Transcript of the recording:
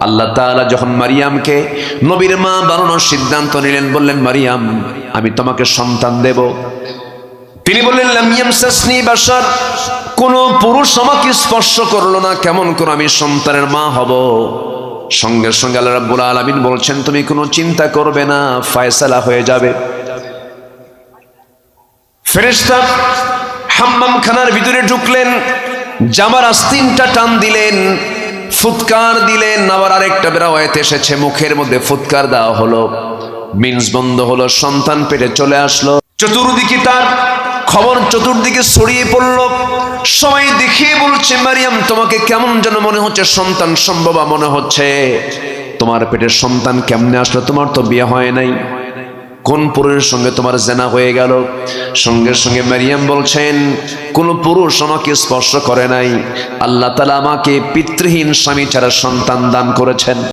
আল্লাহ তাআলা যখন মারিয়ামকে নবীর মা বানানোর সিদ্ধান্ত নিলেন, বললেন মারিয়াম আমি তোমাকে সন্তান দেব। তিনি বললেন লাম ইয়ামসাসনি বাশার, কোন পুরুষ আমাকে স্পর্শ করলো না, কেমন করে আমি সন্তানের মা হব? সঙ্গে সঙ্গে আল্লাহ রাব্বুল আলামিন বলছেন তুমি কোনো চিন্তা করবে না, ফয়সালা হয়ে যাবে। ফেরেশতা হাম্মাম খানার ভিতরে ঢুকলেন, জামার আস্তিনটা টান দিলেন, ফুৎকার দিলেন। আবার আরেকটা বেরাওয়াতে এসেছে মুখের মধ্যে ফুৎকার দেওয়া হলো, মিন্স বন্ধ হলো, সন্তান পেটে চলে আসলো। চতুর্দিকে তার খবর চতুর্দিকে ছড়িয়ে পড়লো, সবাই দেখিয়ে বলছে মারিয়াম তোমাকে কেমন যেন মনে হচ্ছে, সন্তান সম্ভবা মনে হচ্ছে। তোমার পেটের সন্তান কেমনে আসলো? তোমার তো বিয়ে হয় নাই, কোন পুরুষের সঙ্গে তোমার জেনা হয়ে গেল? সঙ্গে সঙ্গে মারিয়াম বলছেন কোন পুরুষ আমাকে স্পর্শ করে নাই, আল্লাহ তাআলা আমাকে পিতৃহীন স্বামী ছাড়া সন্তান দান করেছেন।